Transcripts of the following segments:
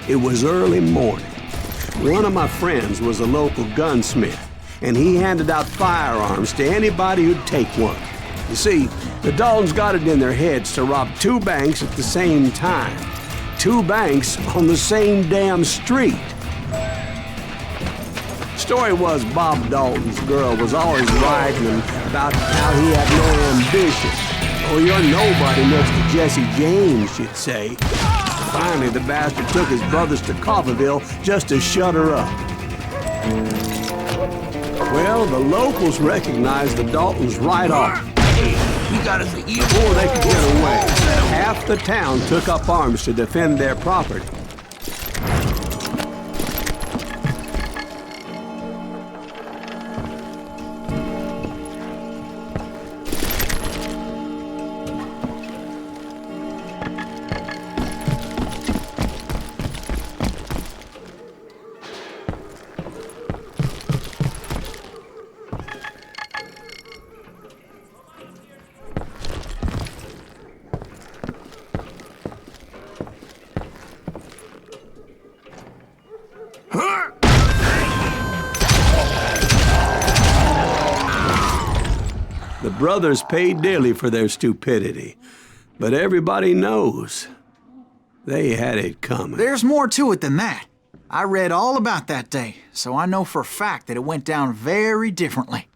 It was early morning. One of my friends was a local gunsmith, and he handed out firearms to anybody who'd take one. You see, the Daltons got it in their heads to rob two banks at the same time. Two banks on the same damn street. Story was Bob Dalton's girl was always writing him about how he had no ambition. Oh, you're nobody next to Jesse James, she'd say. Finally, the bastard took his brothers to Coffeyville just to shut her up. Well, the locals recognized the Daltons right off. Hey, we got us before they could get away. Half the town took up arms to defend their property. The brothers paid dearly for their stupidity, but everybody knows they had it coming. There's more to it than that. I read all about that day, so I know for a fact that it went down very differently.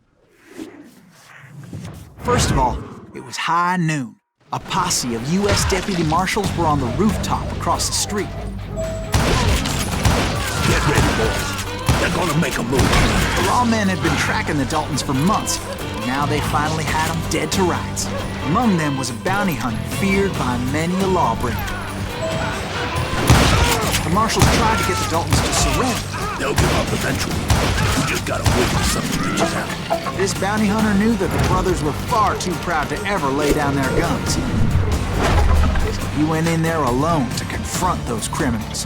First of all, it was high noon. A posse of U.S. deputy marshals were on the rooftop across the street. Get ready, boys. They're gonna make a move. The lawmen had been tracking the Daltons for months. Now they finally had them dead to rights. Among them was a bounty hunter feared by many a lawbreaker. The marshals tried to get the Daltons to surrender. They'll give up eventually. You just gotta wait till something reaches out. This bounty hunter knew that the brothers were far too proud to ever lay down their guns. So he went in there alone to confront those criminals.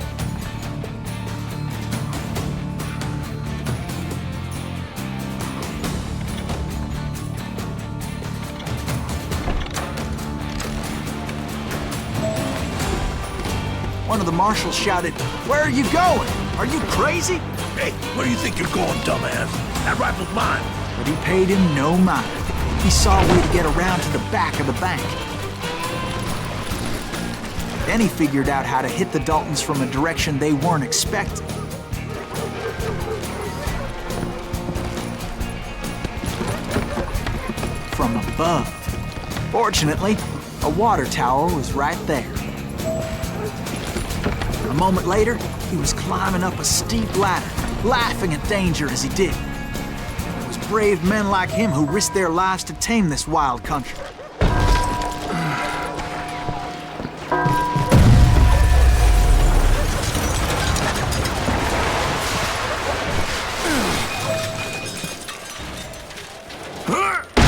One of the marshals shouted, "Where are you going? Are you crazy?" Hey, where do you think you're going, dumbass? That rifle's mine. But he paid him no mind. He saw a way to get around to the back of the bank. Then he figured out how to hit the Daltons from a direction they weren't expecting. From above. Fortunately, a water tower was right there. A moment later, he was climbing up a steep ladder, laughing at danger as he did. It was brave men like him who risked their lives to tame this wild country.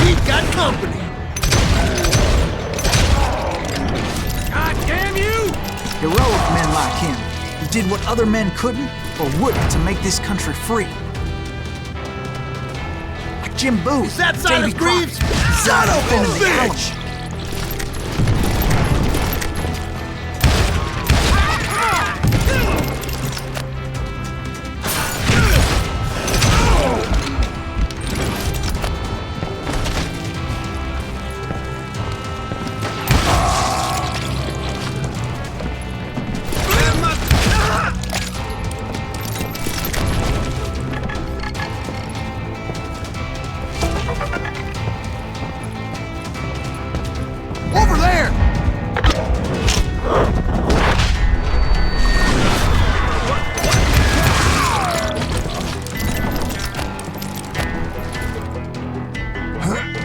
We've got company. God damn you! Heroic men like him, who did what other men couldn't or wouldn't to make this country free. Like Jim Booth, Is that Silas Davy Crockett, Greaves? Son of a defending the bitch! Alamo. Over there!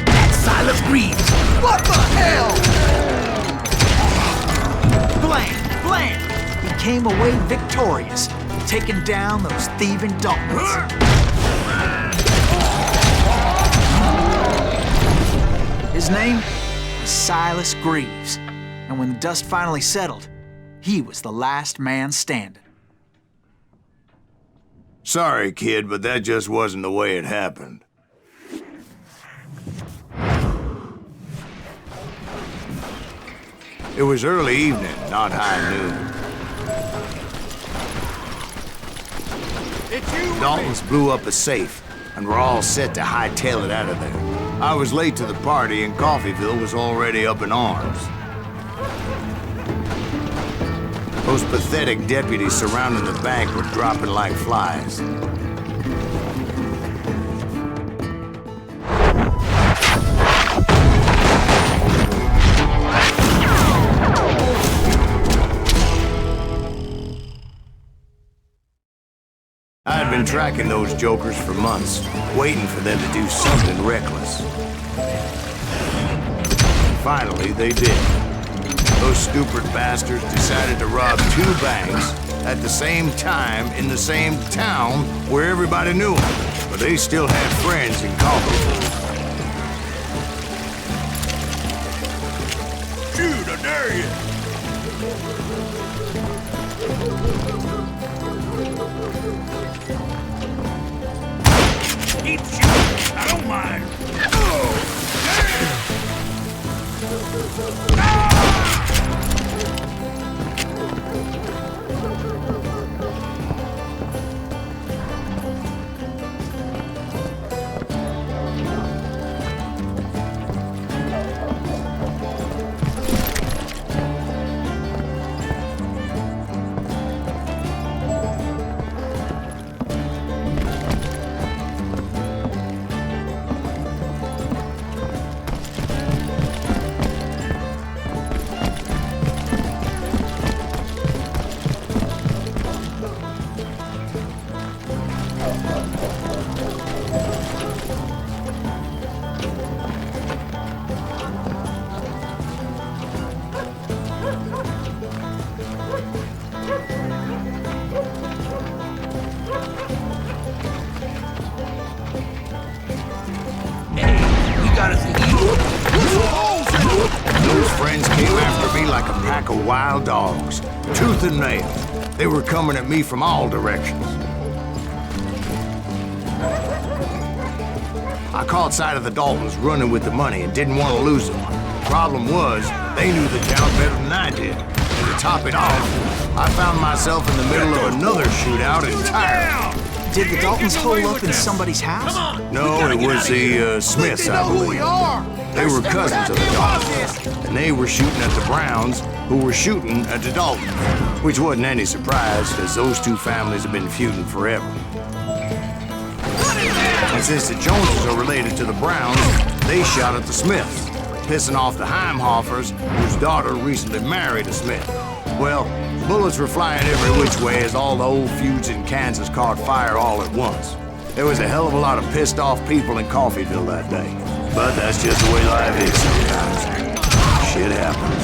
That's Silas Greaves! What the hell? Blam! He came away victorious, taking down those thieving Daltons. His name was Silas Greaves, and when the dust finally settled, he was the last man standing. Sorry, kid, but that just wasn't the way it happened. It was early evening, not high noon. Daltons blew up a safe, and were all set to hightail it out of there. I was late to the party, and Coffeyville was already up in arms. Those pathetic deputies surrounding the bank were dropping like flies. I had been tracking those jokers for months, waiting for them to do something reckless. Finally, they did. Those stupid bastards decided to rob 2 banks at the same time in the same town where everybody knew them. But they still had friends in Coffeyville. Shoot, I dare you! Keep shooting, I don't mind. Those friends came after me like a pack of wild dogs, tooth and nail. They were coming at me from all directions. I caught sight of the Daltons running with the money and didn't want to lose them. Problem was, they knew the town better than I did. And to top it off, I found myself in the middle of another shootout entirely. Did the Daltons hole up in somebody's house? No, it was the Smiths, I believe. They were cousins of the Daltons, and they were shooting at the Browns, who were shooting at the Daltons, which wasn't any surprise, because those 2 families have been feuding forever. And since the Joneses are related to the Browns, they shot at the Smiths, pissing off the Heimhoffers, whose daughter recently married a Smith. Well, bullets were flying every which way as all the old feuds in Kansas caught fire all at once. There was a hell of a lot of pissed off people in Coffeyville that day. But that's just the way life is sometimes. Shit happens.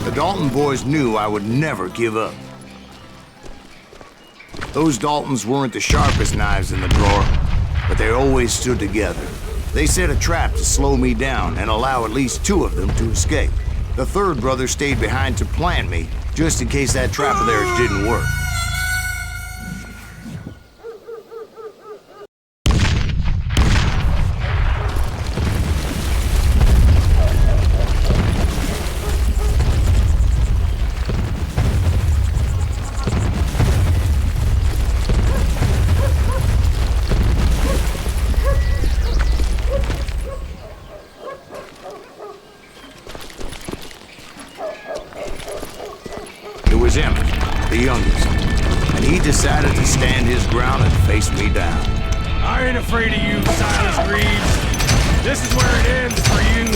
The Dalton boys knew I would never give up. Those Daltons weren't the sharpest knives in the drawer, but they always stood together. They set a trap to slow me down and allow at least 2 of them to escape. The 3rd brother stayed behind to plant me, just in case that trap of theirs didn't work. stand his ground and face me down. I ain't afraid of you, Silas Greaves. This is where it ends for you.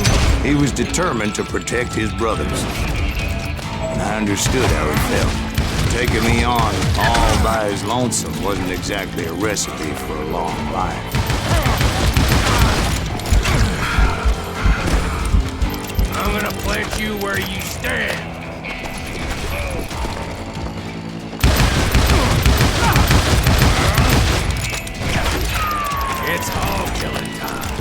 He was determined to protect his brothers. And I understood how he felt. Taking me on all by his lonesome wasn't exactly a recipe for a long life. I'm gonna plant you where you stand. It's hog killing time.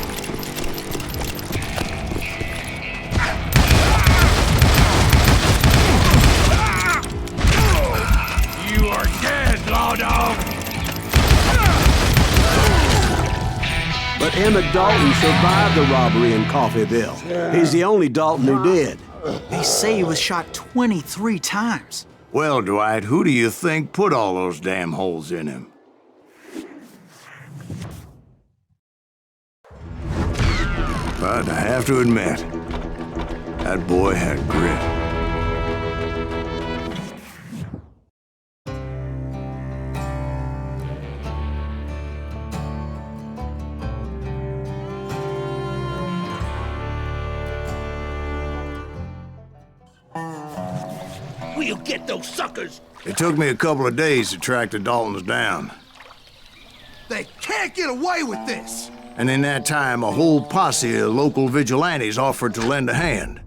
You are dead, law dog. But Emmett Dalton survived the robbery in Coffeyville. He's the only Dalton who did. They say he was shot 23 times. Well, Dwight, who do you think put all those damn holes in him? But I have to admit, that boy had grit. We'll get those suckers. It took me a couple of days to track the Daltons down. They can't get away with this! And in that time, a whole posse of local vigilantes offered to lend a hand.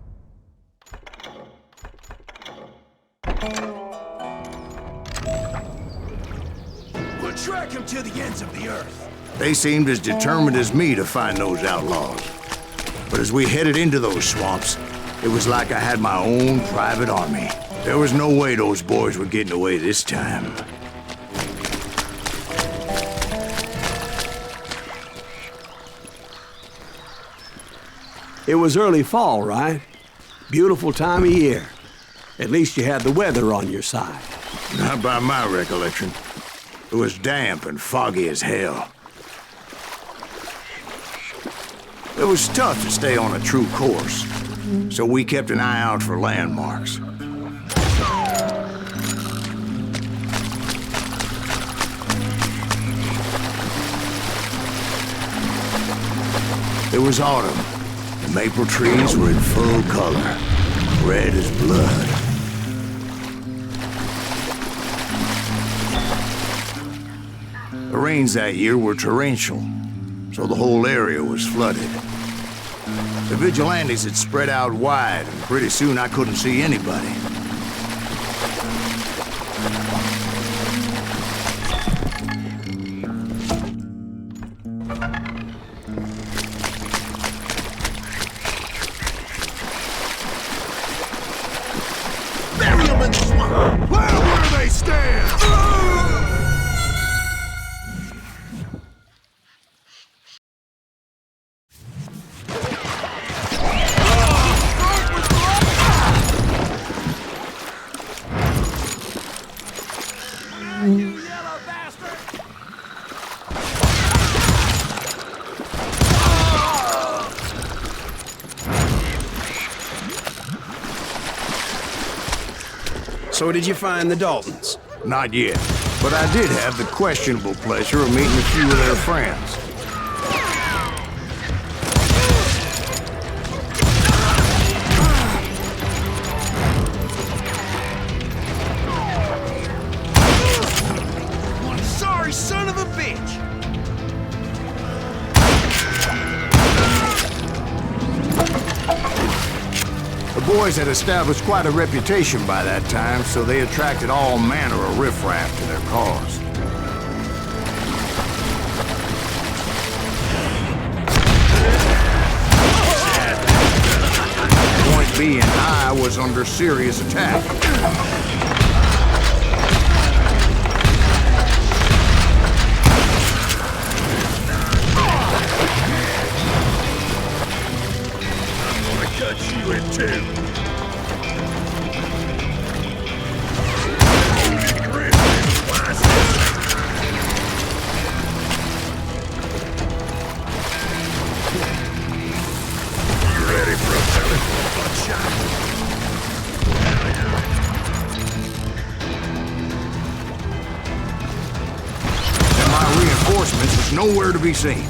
We'll track him to the ends of the earth. They seemed as determined as me to find those outlaws. But as we headed into those swamps, it was like I had my own private army. There was no way those boys were getting away this time. It was early fall, right? Beautiful time of year. At least you had the weather on your side. Not by my recollection. It was damp and foggy as hell. It was tough to stay on a true course, so we kept an eye out for landmarks. It was autumn. The maple trees were in full color, red as blood. The rains that year were torrential, so the whole area was flooded. The vigilantes had spread out wide, and pretty soon I couldn't see anybody. Bury him in the swamp! Where they stand! So did you find the Daltons? Not yet, but I did have the questionable pleasure of meeting a few of their friends. One sorry son of a bitch! The boys had established quite a reputation by that time, so they attracted all manner of riffraff to their cause. Point being, I was under serious attack. Cut you in two. You ready for a belly full of bloodshot? my reinforcements was nowhere to be seen.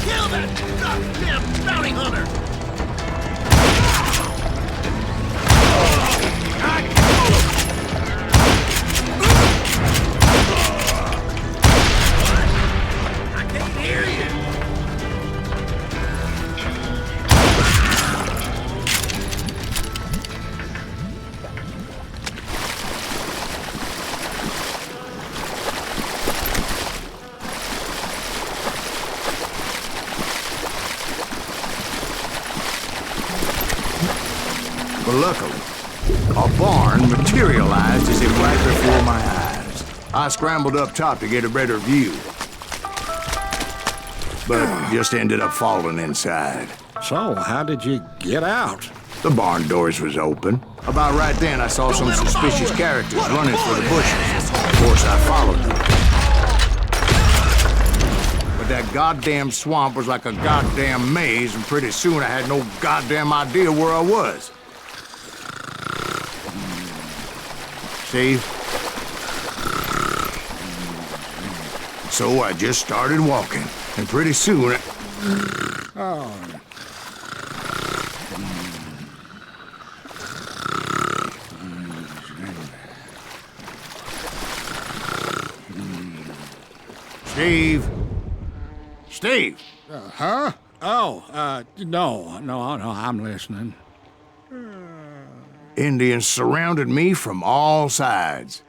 Kill that goddamn bounty hunter! I can't hear you! But luckily, a barn materialized as if right before my eyes. I scrambled up top to get a better view, but just ended up falling inside. So, how did you get out? The barn doors was open. About right then, I saw some suspicious characters running for the bushes. Of course, I followed them. But that goddamn swamp was like a goddamn maze, and pretty soon I had no goddamn idea where I was. Steve? So I just started walking, and pretty soon Steve? Steve! Huh? Oh, no, I'm listening. Indians surrounded me from all sides.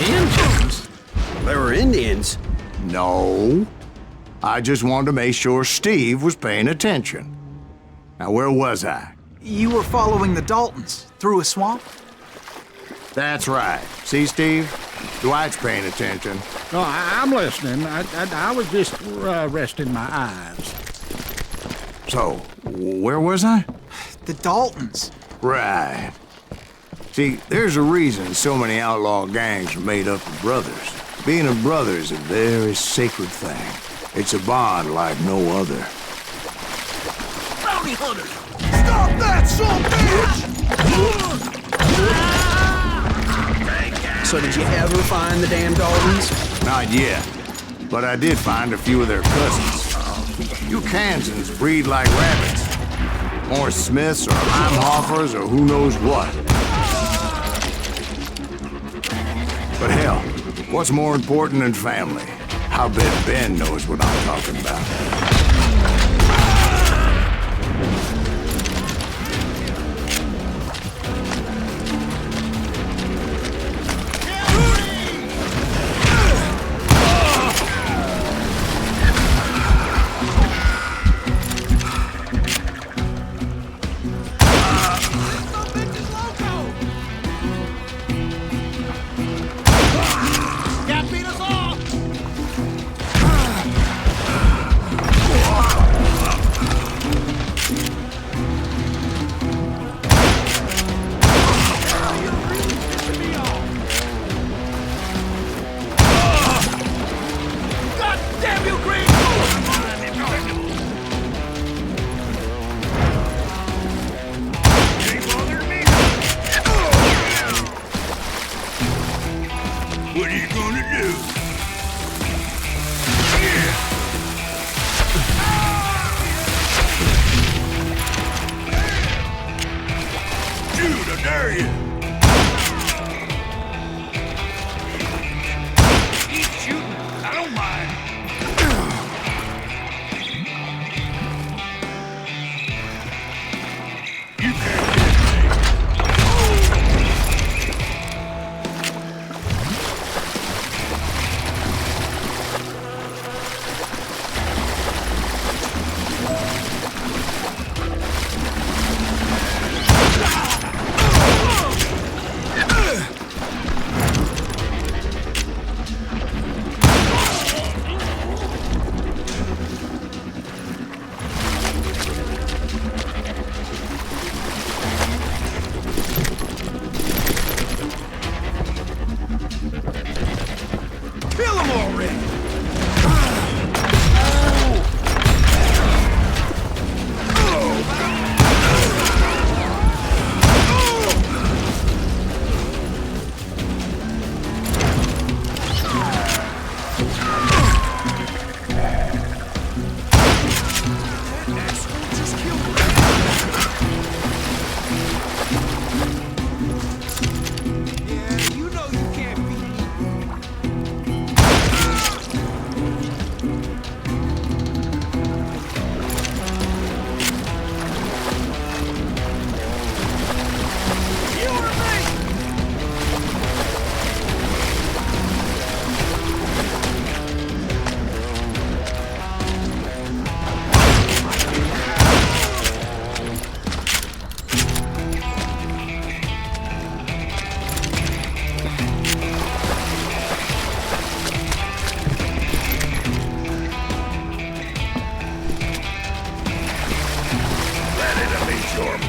Indians? There were Indians. No. I just wanted to make sure Steve was paying attention. Now, where was I? You were following the Daltons through a swamp? That's right. See, Steve? Dwight's paying attention. No, I'm listening. I was just resting my eyes. So, where was I? The Daltons. Right. See, there's a reason so many outlaw gangs are made up of brothers. Being a brother is a very sacred thing. It's a bond like no other. Bounty hunter! Stop that, son bitch! So did you ever find the damn Daltons? Not yet, but I did find a few of their cousins. You Kansans breed like rabbits. More Smiths or Heimhoffers or who knows what. But hell, what's more important than family? I'll bet Ben knows what I'm talking about.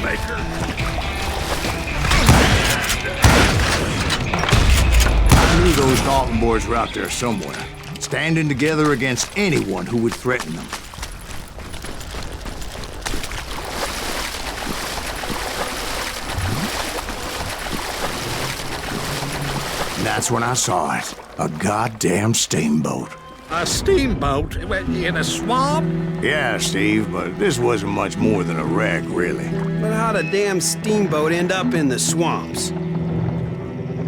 troublemaker. I knew those Dalton boys were out there somewhere, standing together against anyone who would threaten them. And that's when I saw it. A goddamn steamboat. A steamboat in a swamp? Yeah, Steve, but this wasn't much more than a wreck, really. But how'd a damn steamboat end up in the swamps?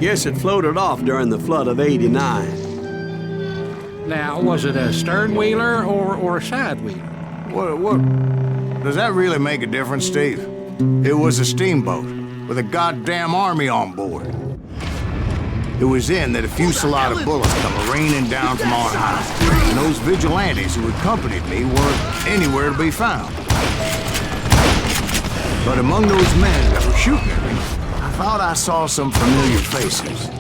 Guess it floated off during the flood of '89. Now, was it a stern wheeler or a side wheeler? What? Does that really make a difference, Steve? It was a steamboat with a goddamn army on board. It was then that a fusillade of bullets come raining down from on high, and those vigilantes who accompanied me weren't anywhere to be found. But among those men that were shooting at me, I thought I saw some familiar faces.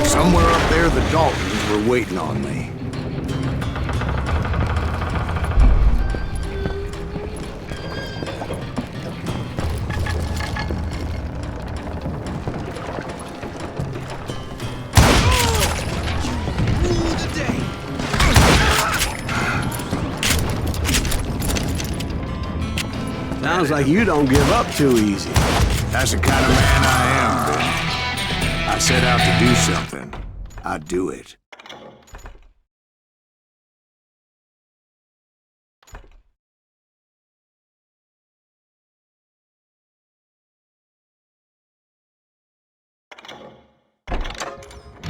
Somewhere up there, the Daltons were waiting on me. Sounds like you don't give up too easy. That's the kind of man I am, Ben. I set out to do something. I do it.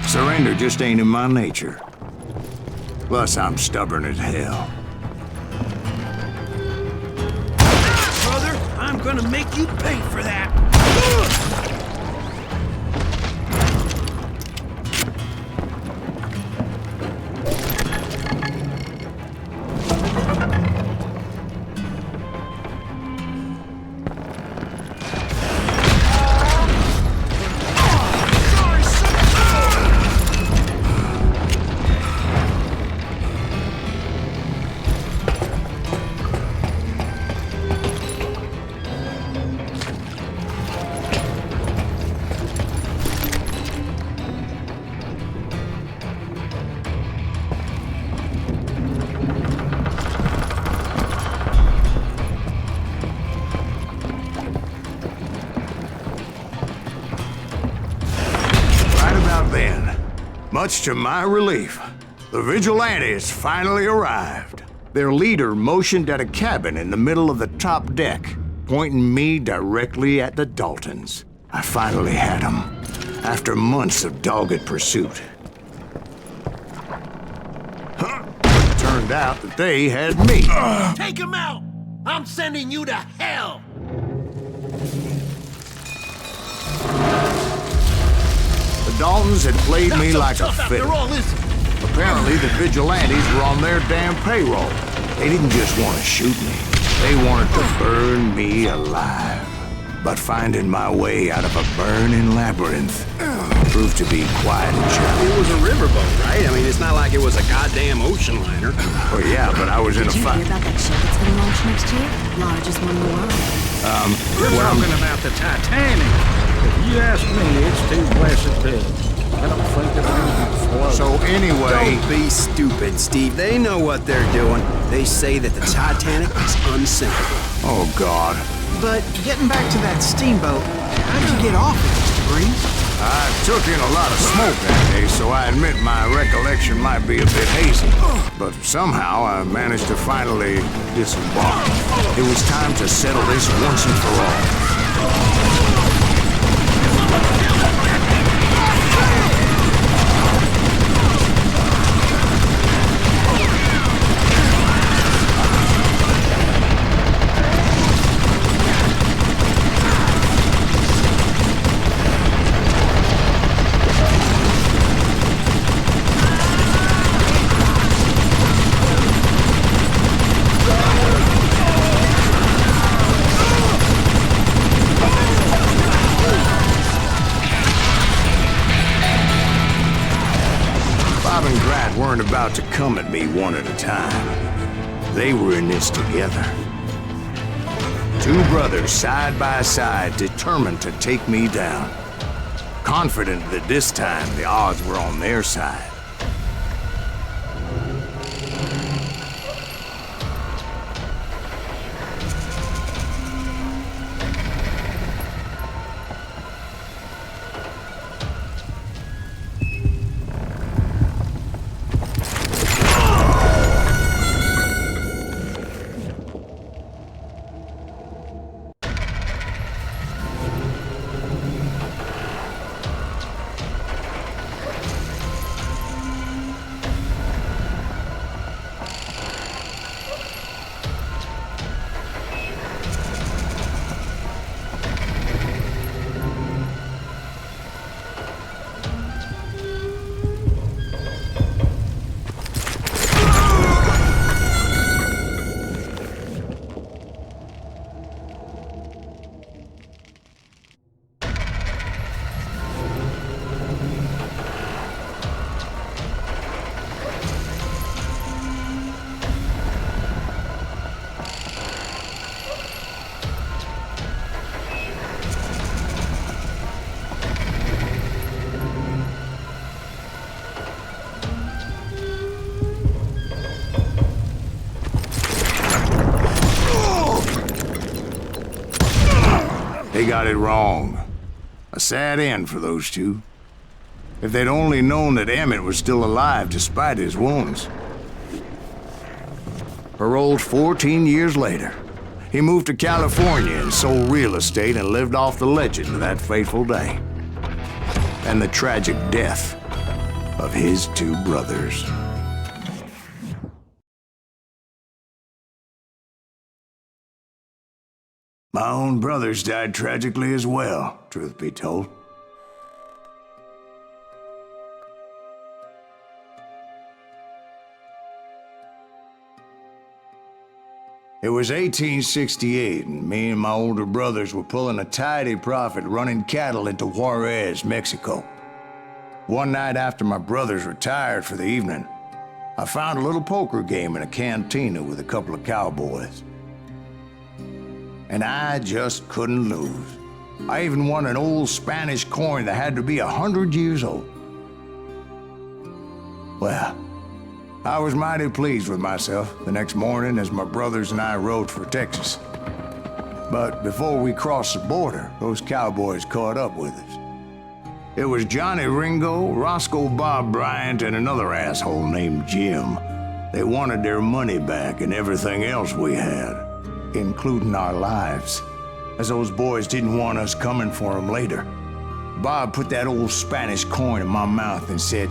Surrender just ain't in my nature. Plus, I'm stubborn as hell. Brother, I'm gonna make you pay for that. Much to my relief, the vigilantes finally arrived. Their leader motioned at a cabin in the middle of the top deck, pointing me directly at the Daltons. I finally had them, after months of dogged pursuit. It turned out that they had me. Take him out! I'm sending you to hell! The Daltons had played me like a fiddle. Apparently, the vigilantes were on their damn payroll. They didn't just want to shoot me. They wanted to burn me alive. But finding my way out of a burning labyrinth proved to be quite a job. It was a riverboat, right? I mean, it's not like it was a goddamn ocean liner. Well, yeah, but I was in a Did you fight. hear about that ship that's gonna launch next year? Largest one in the world. We're talking about the Titanic. If you ask me, it's too blessed big. I don't think it'll even float. So anyway, Don't be stupid, Steve. They know what they're doing. They say that the Titanic is unsinkable. oh God, But getting back to that steamboat, how'd you get off it, Mr. Breeze? I took in a lot of smoke that day, so I admit my recollection might be a bit hazy. But somehow I managed to finally disembark. It was time to settle this once and for all. weren't about to come at me one at a time. They were in this together. Two brothers side by side, determined to take me down. Confident that this time the odds were on their side. They got it wrong. A sad end for those two. If they'd only known that Emmett was still alive despite his wounds. Paroled 14 years later, he moved to California and sold real estate and lived off the legend of that fateful day. And the tragic death of his two brothers. My own brothers died tragically as well, truth be told. It was 1868, and me and my older brothers were pulling a tidy profit running cattle into Juarez, Mexico. One night after my brothers retired for the evening, I found a little poker game in a cantina with a couple of cowboys. And I just couldn't lose. I even won an old Spanish coin that had to be 100 years old. Well, I was mighty pleased with myself the next morning as my brothers and I rode for Texas. But before we crossed the border, those cowboys caught up with us. It was Johnny Ringo, Roscoe Bob Bryant, and another asshole named Jim. They wanted their money back and everything else we had, including our lives, as those boys didn't want us coming for them later. Bob put that old Spanish coin in my mouth and said,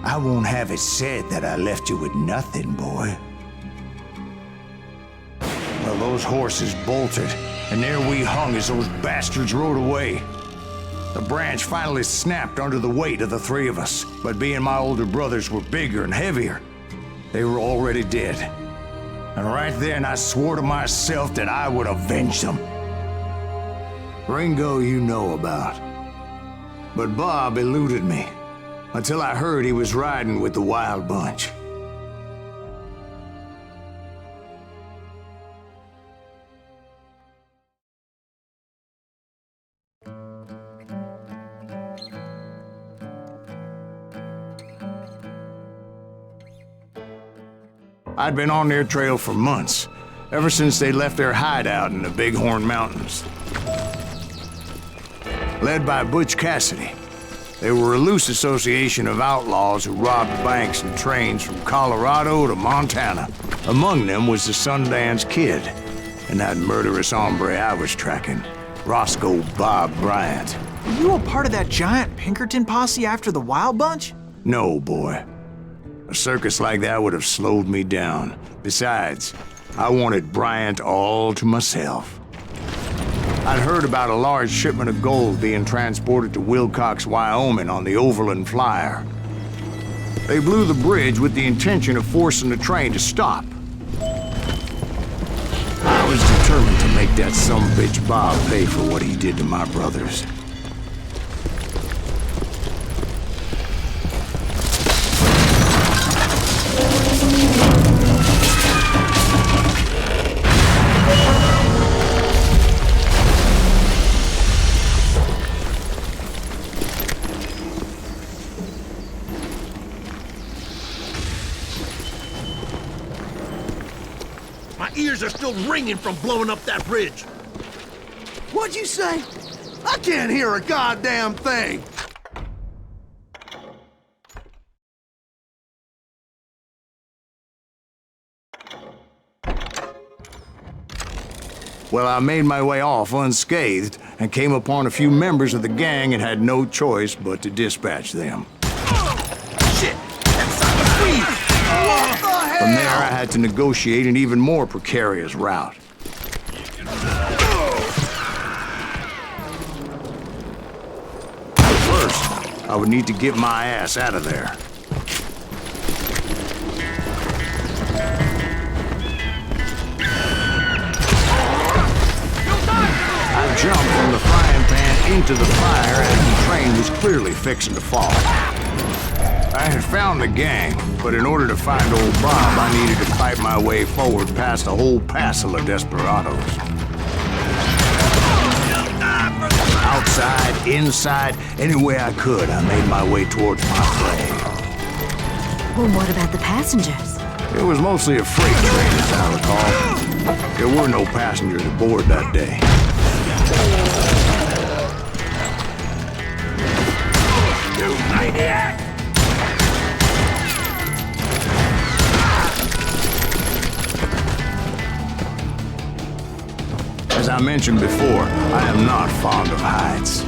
"I won't have it said that I left you with nothing, boy." Well, those horses bolted, and there we hung as those bastards rode away. The branch finally snapped under the weight of the three of us, but being my older brothers were bigger and heavier, they were already dead. And right then, I swore to myself that I would avenge them. Ringo you know about. But Bob eluded me, until I heard he was riding with the Wild Bunch. I'd been on their trail for months, ever since they left their hideout in the Bighorn Mountains. Led by Butch Cassidy, they were a loose association of outlaws who robbed banks and trains from Colorado to Montana. Among them was the Sundance Kid, and that murderous hombre I was tracking, Roscoe Bob Bryant. Were you a part of that giant Pinkerton posse after the Wild Bunch? No, boy. A circus like that would have slowed me down. Besides, I wanted Bryant all to myself. I'd heard about a large shipment of gold being transported to Wilcox, Wyoming on the Overland Flyer. They blew the bridge with the intention of forcing the train to stop. I was determined to make that sumbitch Bob pay for what he did to my brothers. still ringing from blowing up that bridge. What'd you say? I can't hear a goddamn thing. Well, I made my way off unscathed and came upon a few members of the gang and had no choice but to dispatch them. Shit! That's Simon Squeeze! What the hell? From there, I had to negotiate an even more precarious route. First, I would need to get my ass out of there. I jumped from the frying pan into the fire as the train was clearly fixing to fall. I had found the gang, but in order to find old Bob, I needed to fight my way forward past a whole passel of desperados. Outside, inside, any way I could, I made my way towards my prey. Well, what about the passengers? It was mostly a freight train, as I recall. There were no passengers aboard that day. You maniac! As I mentioned before, I am not fond of heights.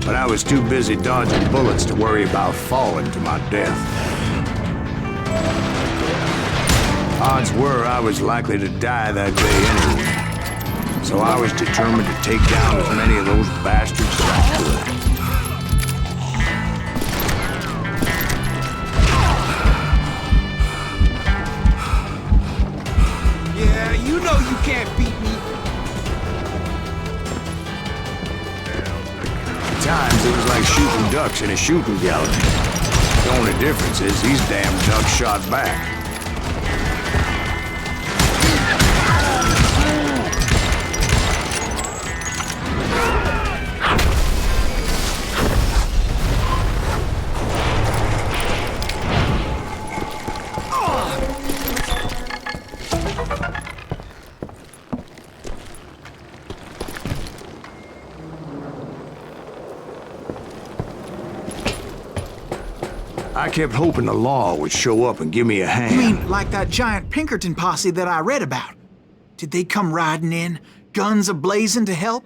But I was too busy dodging bullets to worry about falling to my death. Odds were I was likely to die that day anyway. So I was determined to take down as many of those bastards as I could. Yeah, you know you can't beat me. At times, it was like shooting ducks in a shooting gallery. The only difference is these damn ducks shot back. I kept hoping the law would show up and give me a hand. You mean like that giant Pinkerton posse that I read about? Did they come riding in, guns a-blazing to help?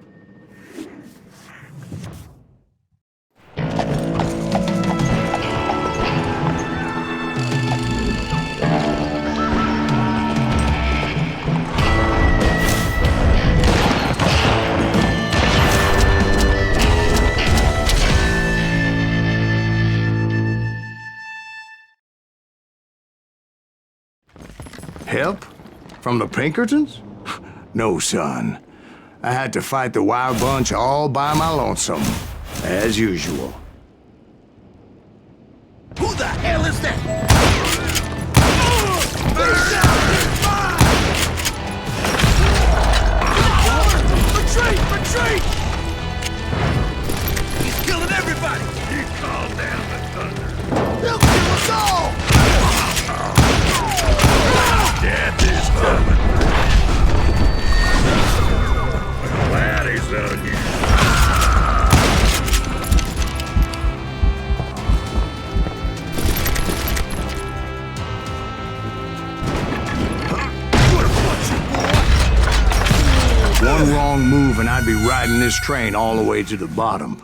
Help? From the Pinkertons? No, son. I had to fight the wild bunch all by my lonesome, as usual. Who the hell is that? Retreat! Retreat! He's killing everybody! He called down the thunder. He'll kill us all! Death is coming. Glad he's on you. One wrong move and I'd be riding this train all the way to the bottom.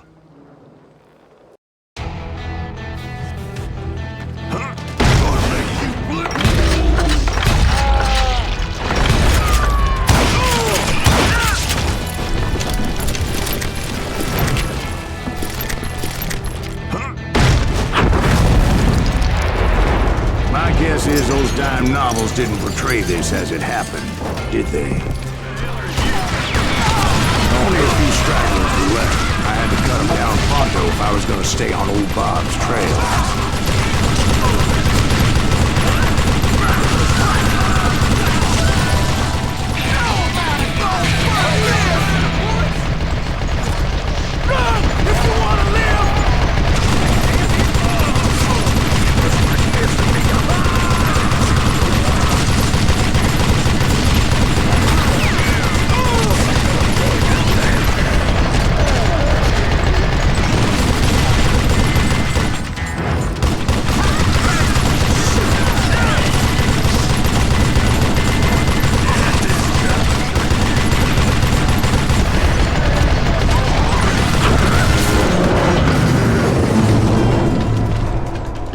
My guess is those dime novels didn't portray this as it happened, did they? Only a few stragglers were left. I had to cut them down pronto if I was going to stay on old Bob's trail. Run! If you want to live!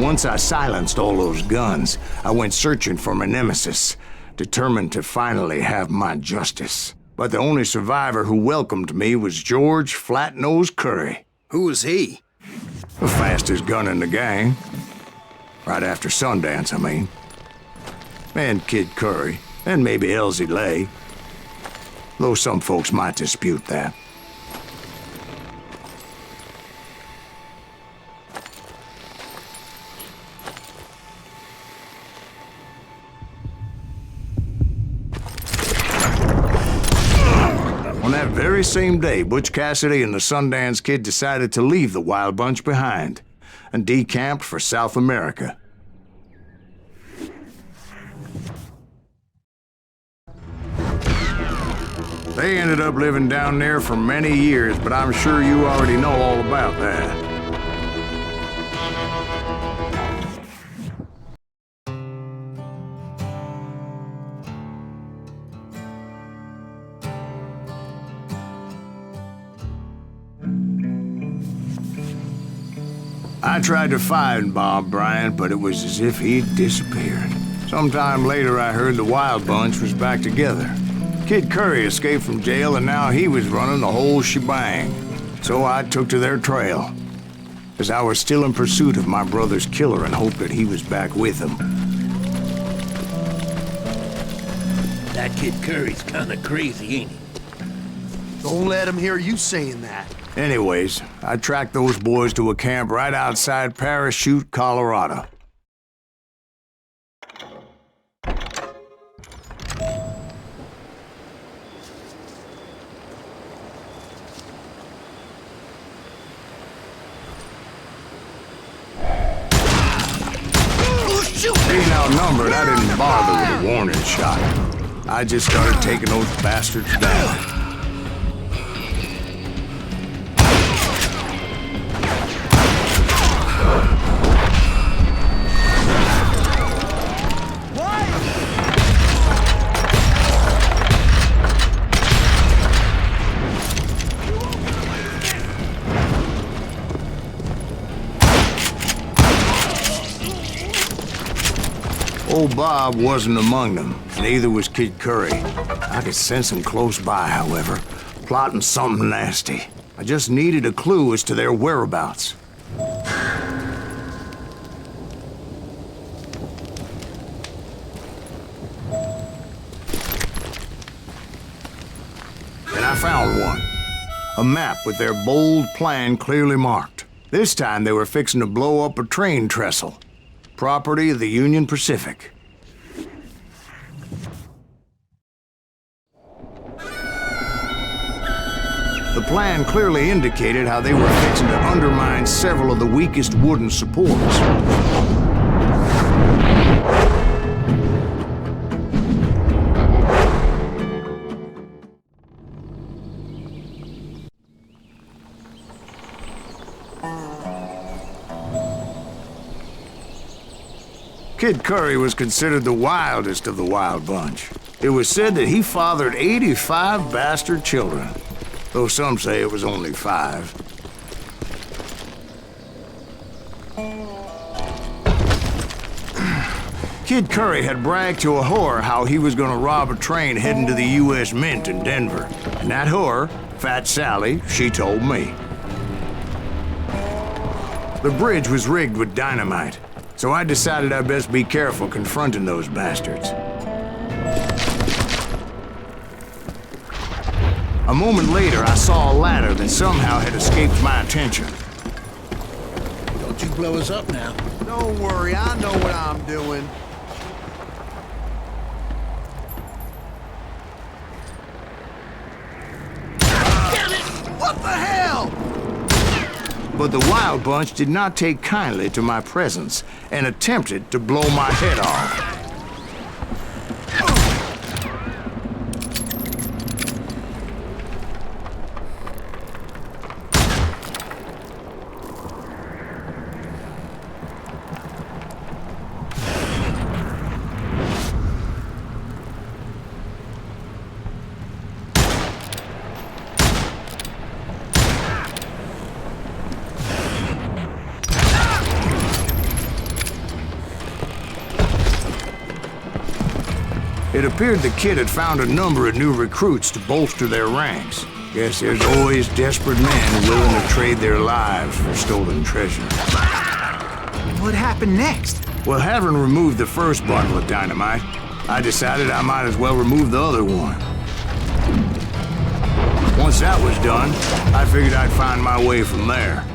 Once I silenced all those guns, I went searching for my nemesis, determined to finally have my justice. But the only survivor who welcomed me was George Flat-Nose Curry. Who was he? The fastest gun in the gang. Right after Sundance, I mean. And Kid Curry, and maybe Elsie Lay. Though some folks might dispute that. On that very same day, Butch Cassidy and the Sundance Kid decided to leave the Wild Bunch behind and decamped for South America. They ended up living down there for many years, but I'm sure you already know all about that. I tried to find Bob Bryant, but it was as if he'd disappeared. Sometime later, I heard the Wild Bunch was back together. Kid Curry escaped from jail, and now he was running the whole shebang. So I took to their trail, as I was still in pursuit of my brother's killer and hoped that he was back with him. That Kid Curry's kinda crazy, ain't he? Don't let him hear you saying that. Anyways, I tracked those boys to a camp right outside Parachute, Colorado. Being outnumbered, I didn't bother with a warning shot. I just started taking those bastards down. Old Bob wasn't among them, neither was Kid Curry. I could sense him close by, however, plotting something nasty. I just needed a clue as to their whereabouts. And I found one. A map with their bold plan clearly marked. This time they were fixing to blow up a train trestle. Property of the Union Pacific. The plan clearly indicated how they were fixing to undermine several of the weakest wooden supports. Kid Curry was considered the wildest of the Wild Bunch. It was said that he fathered 85 bastard children, though some say it was only 5. Kid Curry had bragged to a whore how he was gonna rob a train heading to the U.S. Mint in Denver. And that whore, Fat Sally, she told me. The bridge was rigged with dynamite, so I decided I'd best be careful confronting those bastards. A moment later, I saw a ladder that somehow had escaped my attention. Don't you blow us up now. Don't worry, I know what I'm doing. Damn it! What the hell? But the Wild Bunch did not take kindly to my presence and attempted to blow my head off. It appeared the kid had found a number of new recruits to bolster their ranks. Guess there's always desperate men willing to trade their lives for stolen treasure. What happened next? Well, having removed the first bundle of dynamite, I decided I might as well remove the other one. Once that was done, I figured I'd find my way from there.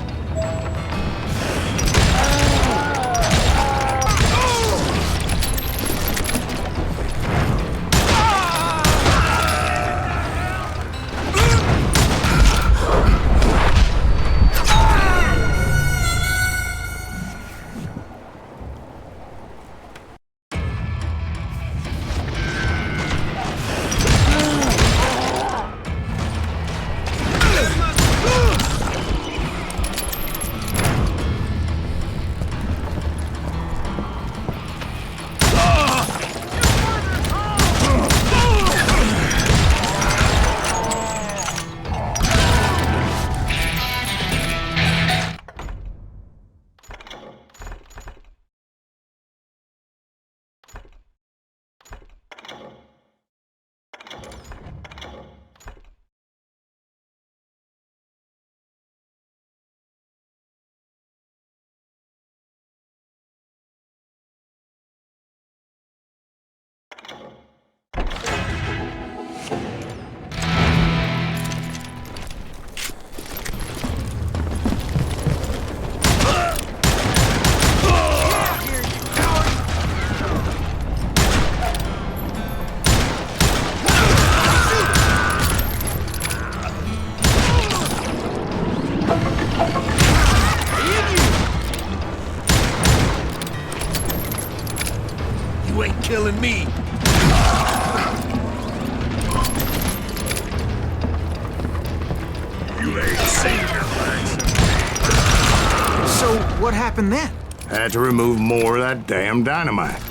You ain't killing me. You ain't seen your legs. So, what happened then? Had to remove more of that damn dynamite.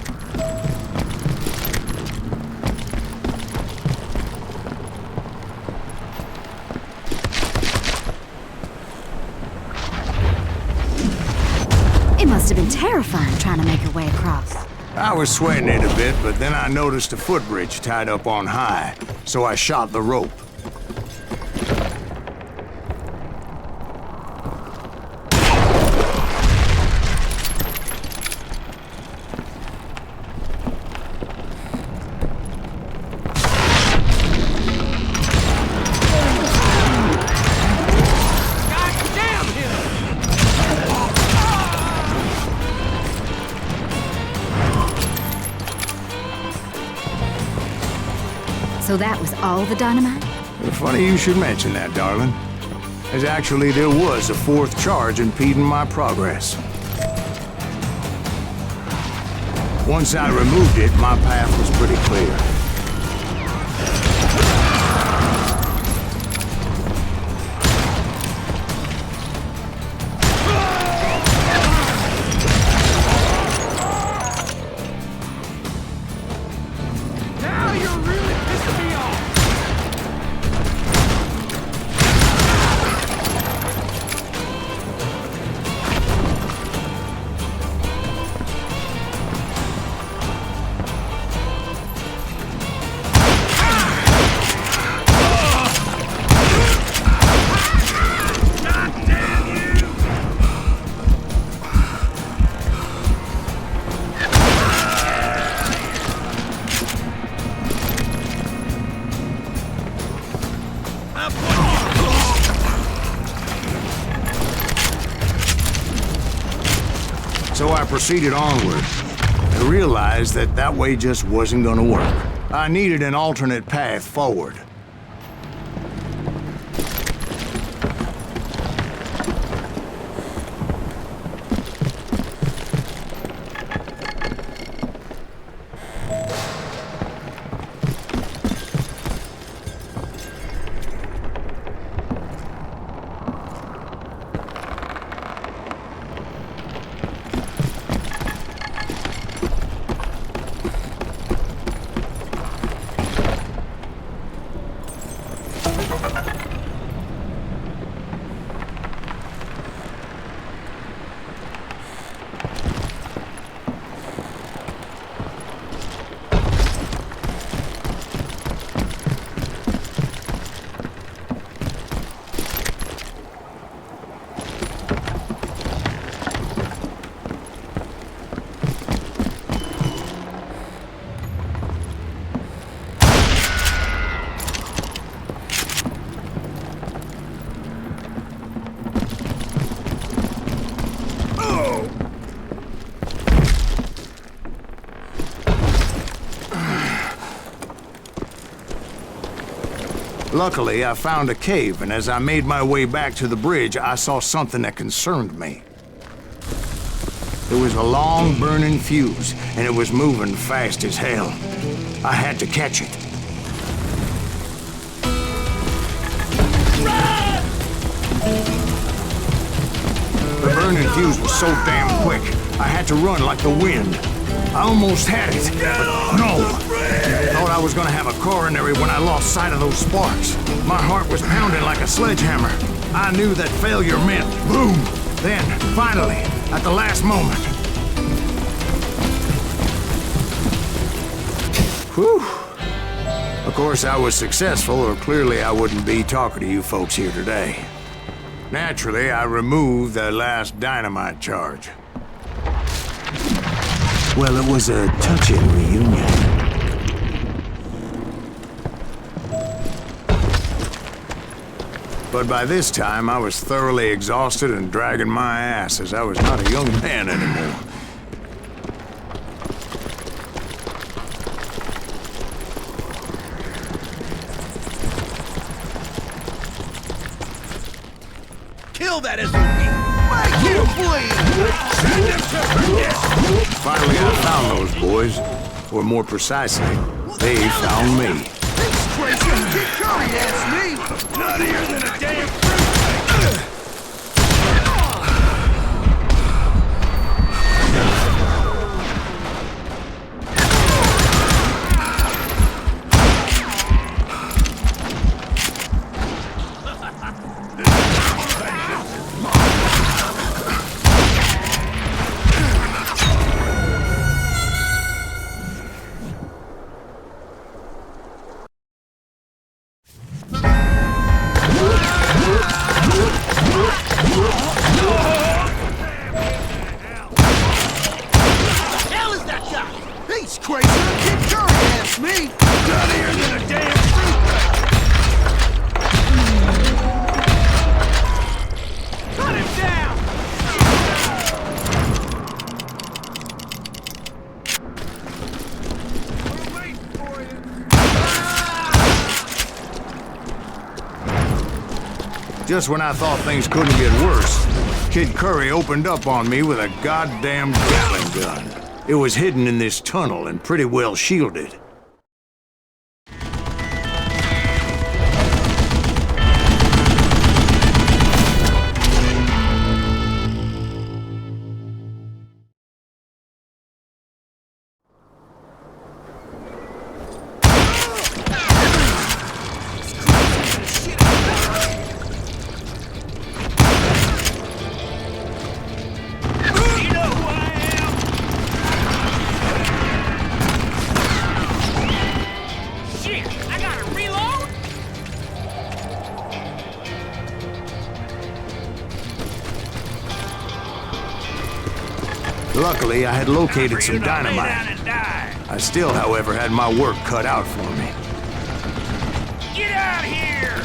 It must have been terrifying trying to make her way across. I was sweating it a bit, but then I noticed a footbridge tied up on high, so I shot the rope. So that was all the dynamite? Funny you should mention that, darling. As actually there was a fourth charge impeding my progress. Once I removed it, my path was pretty clear. So I proceeded onward and realized that that way just wasn't gonna work. I needed an alternate path forward. Luckily, I found a cave, and as I made my way back to the bridge, I saw something that concerned me. It was a long, burning fuse, and it was moving fast as hell. I had to catch it. The burning fuse was so damn quick, I had to run like the wind. I almost had it, but no. Thought I was gonna have a coronary when I lost sight of those sparks. My heart was pounding like a sledgehammer. I knew that failure meant boom. Then, finally, at the last moment. Whew. Of course, I was successful, or clearly I wouldn't be talking to you folks here today. Naturally, I removed the last dynamite charge. Well, it was a touching reunion. But by this time, I was thoroughly exhausted and dragging my ass as I was not a young man anymore. Kill that SOB! Make him bleed! Send him to perdition! Finally, I found those boys. Or more precisely, they found me. These crazy Kid Curry asked me! Nuttier than a damn fruit. Hell is that guy? He's crazy Kid Curry asked me! Nuttier than a damn fruit. Cut him down! We're waiting for you. Just when I thought things couldn't get worse, Kid Curry opened up on me with a goddamn Gatling gun. It was hidden in this tunnel and pretty well shielded. You know who I am? Shit, I gotta reload? Luckily, I had located some You not lay down dynamite. and die. I still, however, had my work cut out for me. Get out here!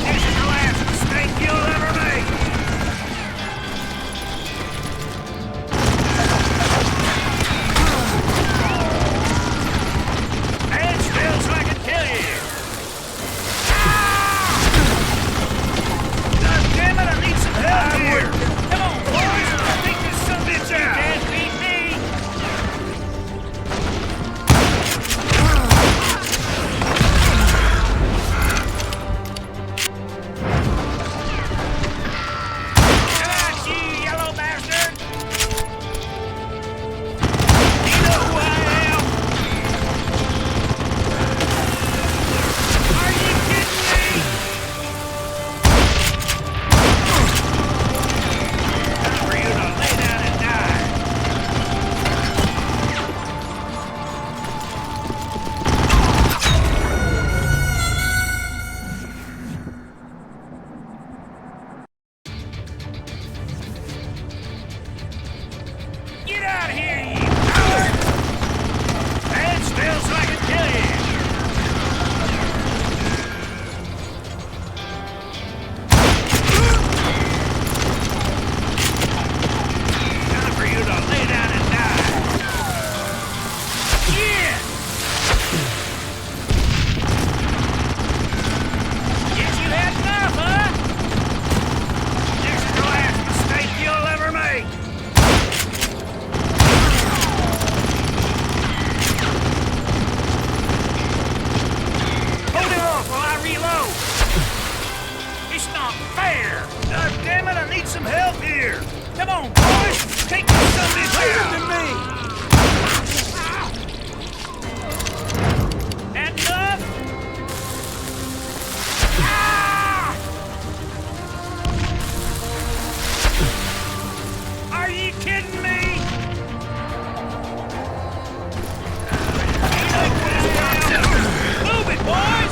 This is the last mistake you'll ever make! Stand still so I can kill you! God damn it, I need some help here! Come on, Take this something faster than me! Enough! Are you kidding me? Move it, boys!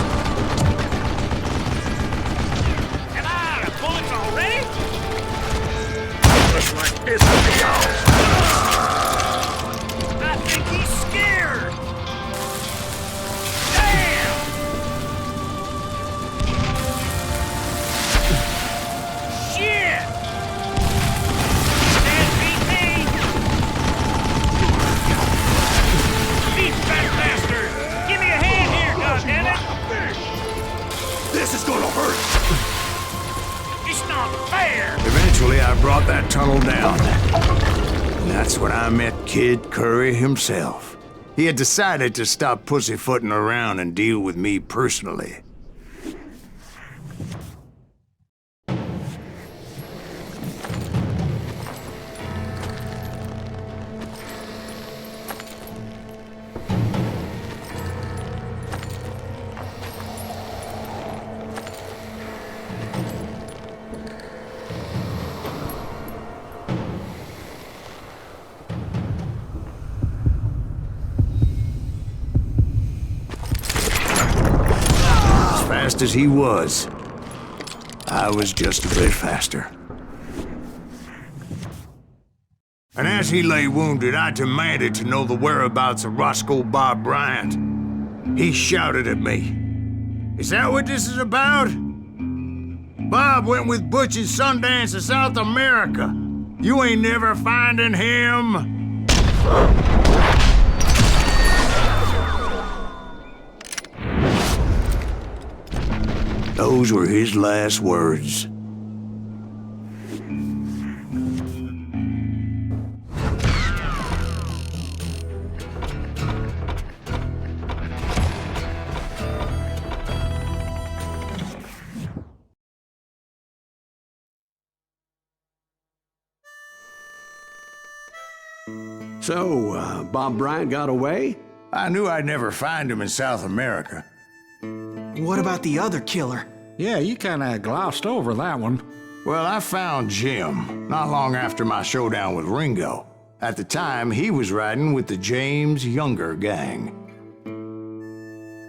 Am I out of bullets already? Looks like this will be all. I think he's scared! Damn! Shit! Can't beat me! Beat that bastard! Give me a hand here, goddammit! This is gonna hurt! It's not fair! Eventually, I brought that tunnel down. And that's when I met Kid Curry himself. He had decided to stop pussyfooting around and deal with me personally. Fast as he was, I was just a bit faster. And as he lay wounded, I demanded to know the whereabouts of Roscoe Bob Bryant. He shouted at me, "Is that what this is about? Bob went with Butch and Sundance to South America. You ain't never finding him." Those were his last words. So, Bob Bryant got away? I knew I'd never find him in South America. What about the other killer? Yeah, you kinda glossed over that one. Well, I found Jim not long after my showdown with Ringo. At the time, he was riding with the James Younger gang.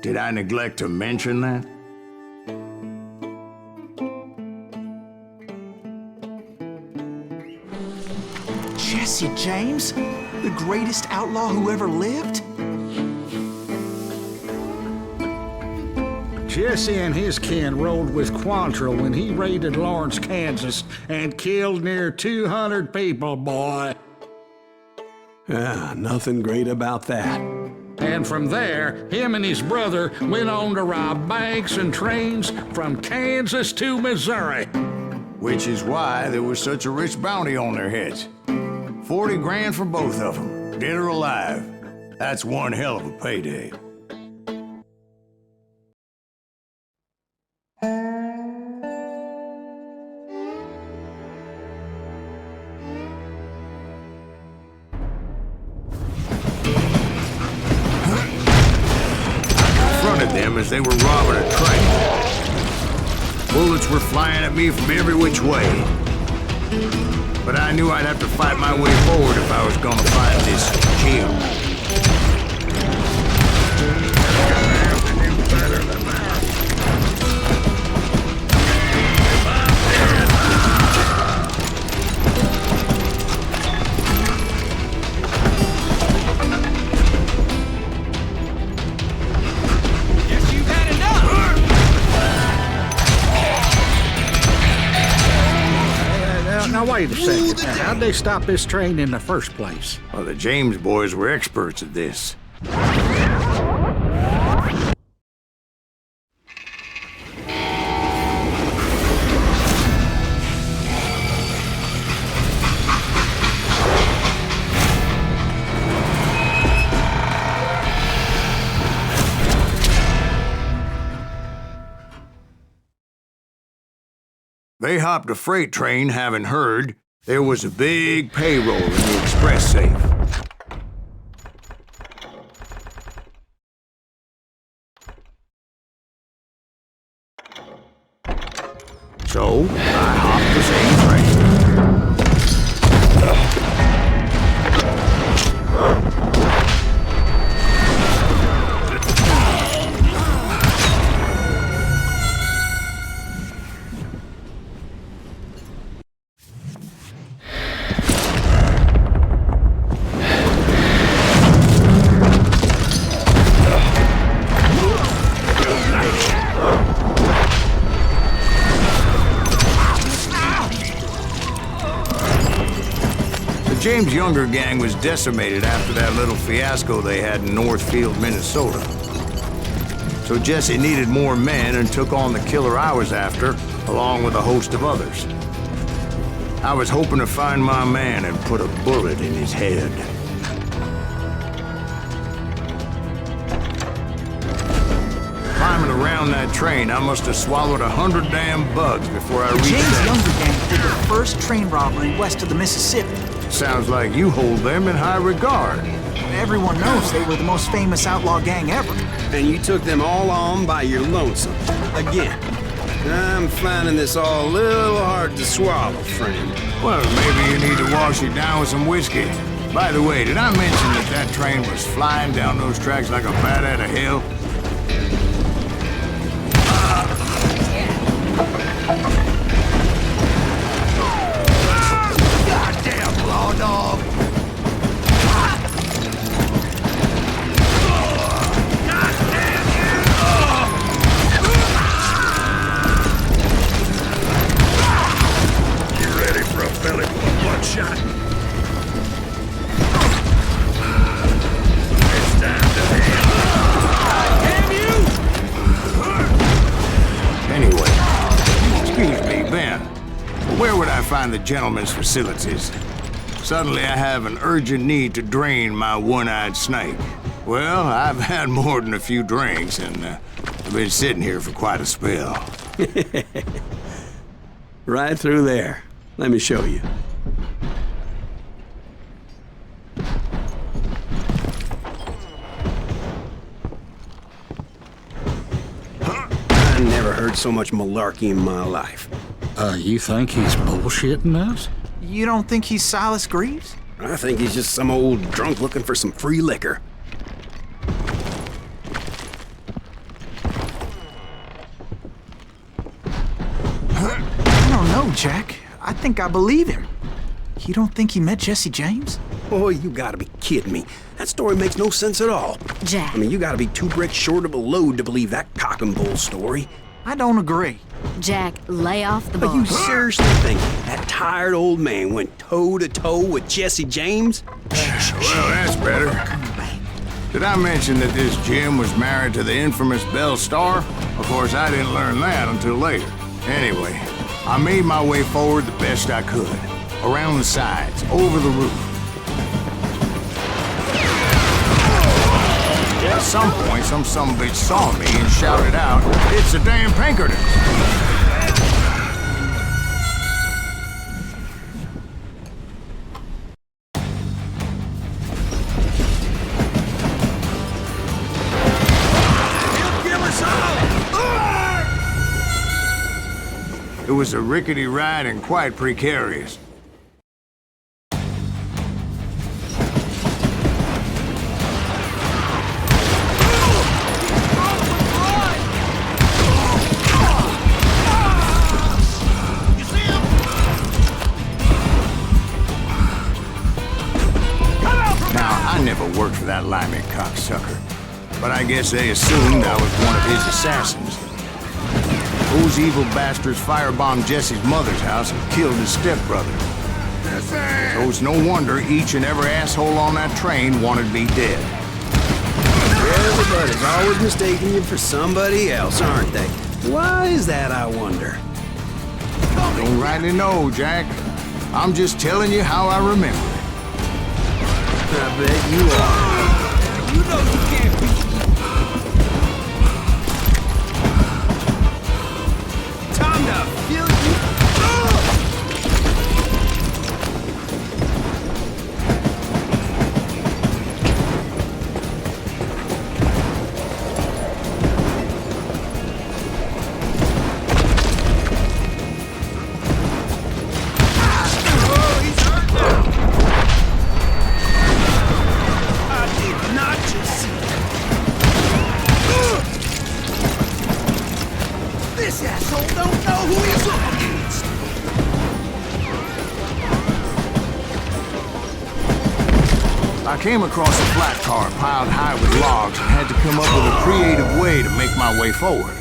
Did I neglect to mention that? Jesse James? The greatest outlaw who ever lived? Jesse and his kin rode with Quantrill when he raided Lawrence, Kansas, and killed near 200 people, boy. Nothing great about that. And from there, him and his brother went on to rob banks and trains from Kansas to Missouri. Which is why there was such a rich bounty on their heads. 40 grand for both of them, dead or alive. That's one hell of a payday. Them as they were robbing a train. Bullets were flying at me from every which way. But I knew I'd have to fight my way forward if I was gonna find this Jim. Now wait a second. How'd they stop this train in the first place? Well, the James boys were experts at this. They hopped a freight train, having heard There was a big payroll in the express safe. So, I hopped the same train. James' younger gang was decimated after that little fiasco they had in Northfield, Minnesota. So Jesse needed more men and took on the killer I was after, along with a host of others. I was hoping to find my man and put a bullet in his head. Climbing around that train, I must have swallowed 100 damn bugs before I reached James' that. younger gang did the first train robbery west of the Mississippi. Sounds like you hold them in high regard. Everyone knows they were the most famous outlaw gang ever. And you took them all on by your lonesome. Again. I'm finding this all a little hard to swallow, friend. Well, maybe you need to wash it down with some whiskey. By the way, did I mention that that train was flying down those tracks like a bat out of hell? Goddamn law dog! You ready for a belly full of bloodshot? It's time to end. Damn you! Anyway, excuse me, Ben. Where would I find the gentleman's facilities? Suddenly I have an urgent need to drain my one-eyed snake. Well, I've had more than a few drinks, and I've been sitting here for quite a spell. Right through there. Let me show you. I never heard so much malarkey in my life. You think he's bullshitting us? You don't think he's Silas Greaves? I think he's just some old drunk looking for some free liquor. I don't know, Jack. I think I believe him. You don't think he met Jesse James? Oh, you gotta be kidding me. That story makes no sense at all. Jack. I mean, you gotta be 2 bricks short of a load to believe that cock and bull story. I don't agree. Jack, lay off the But you bar. seriously think that tired old man went toe-to-toe with Jesse James? Well, that's better. Did I mention that this Jim was married to the infamous Belle Starr? Of course, I didn't learn that until later. Anyway, I made my way forward the best I could. Around the sides, over the roof. At some point, some sumbitch saw me and shouted out, "It's the damn Pinkertons!" It was a rickety ride and quite precarious. I never worked for that limey cocksucker, but I guess they assumed I was one of his assassins. Those evil bastards firebombed Jesse's mother's house and killed his stepbrother. So it's no wonder each and every asshole on that train wanted me dead. Everybody's always mistaking you for somebody else, aren't they? Why is that, I wonder? Don't rightly know, Jack. I'm just telling you how I remember it. I bet you are. You know you can't beat me. Time to feel you. I came across a flat car piled high with logs and had to come up with a creative way to make my way forward.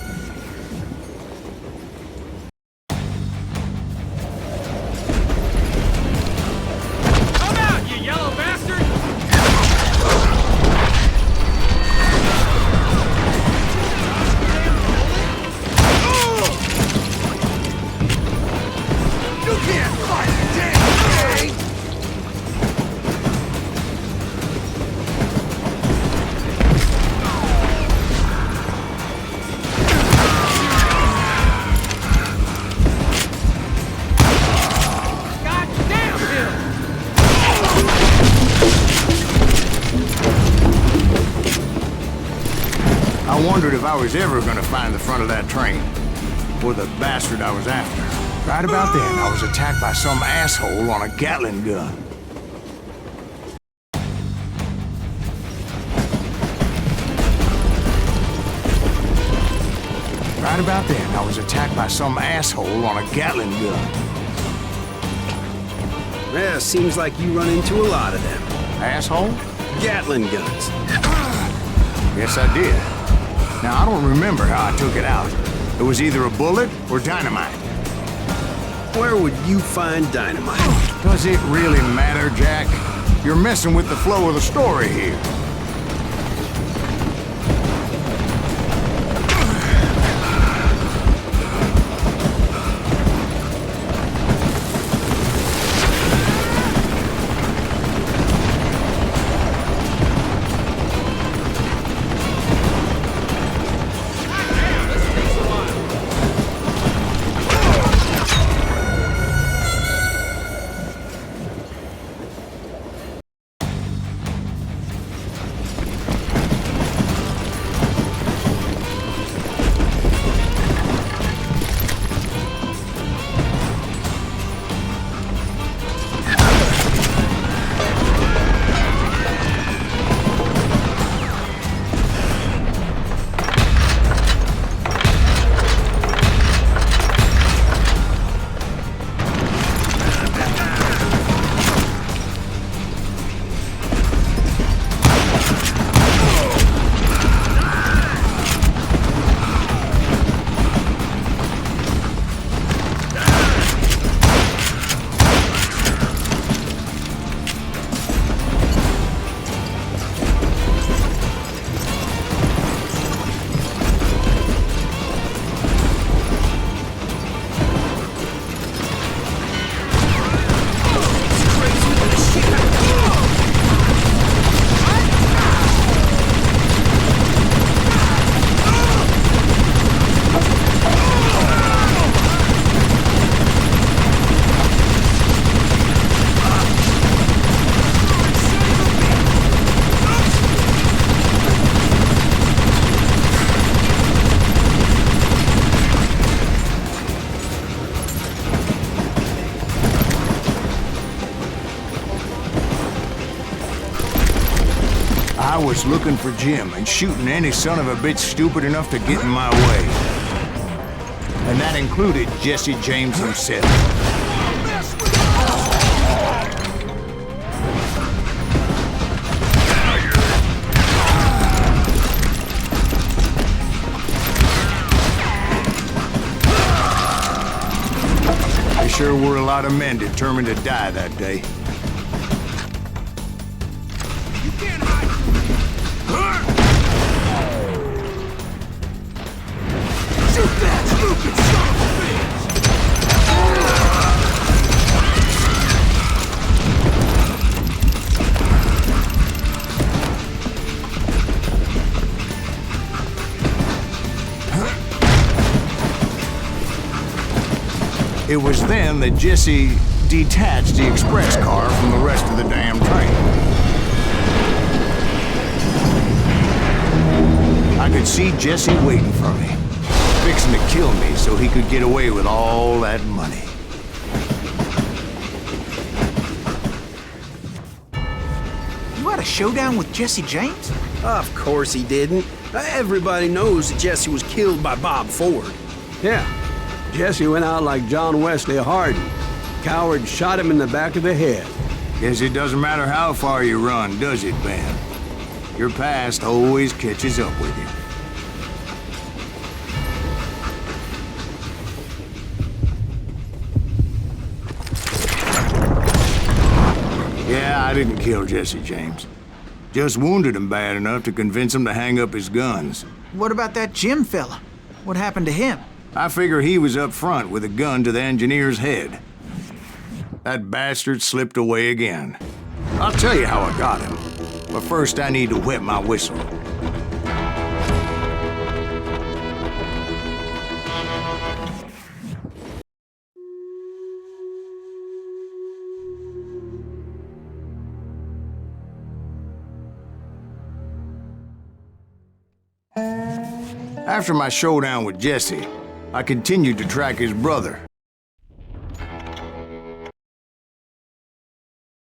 Come out, you yellow bastard! You can't fight a damn thing! I wondered if I was ever gonna find the front of that train, or the bastard I was after. Right about then, I was attacked by some asshole on a Gatling gun. Right about then, I was attacked by some asshole on a Gatling gun. Yeah, seems like you run into a lot of them. Asshole? Gatling guns. Yes, I did. Now, I don't remember how I took it out. It was either a bullet or dynamite. Where would you find dynamite? Does it really matter, Jack? You're messing with the flow of the story here. I was looking for Jim and shooting any son of a bitch stupid enough to get in my way. And that included Jesse James himself. There sure were a lot of men determined to die that day. It was then that Jesse detached the express car from the rest of the damn train. I could see Jesse waiting for me, fixing to kill me so he could get away with all that money. You had a showdown with Jesse James? Of course he didn't. Everybody knows that Jesse was killed by Bob Ford. Yeah. Jesse went out like John Wesley Hardin. Coward shot him in the back of the head. Guess it doesn't matter how far you run, does it, Ben? Your past always catches up with you. Yeah, I didn't kill Jesse James. Just wounded him bad enough to convince him to hang up his guns. What about that Jim fella? What happened to him? I figure he was up front with a gun to the engineer's head. That bastard slipped away again. I'll tell you how I got him. But first I need to wet my whistle. After my showdown with Jesse, I continued to track his brother,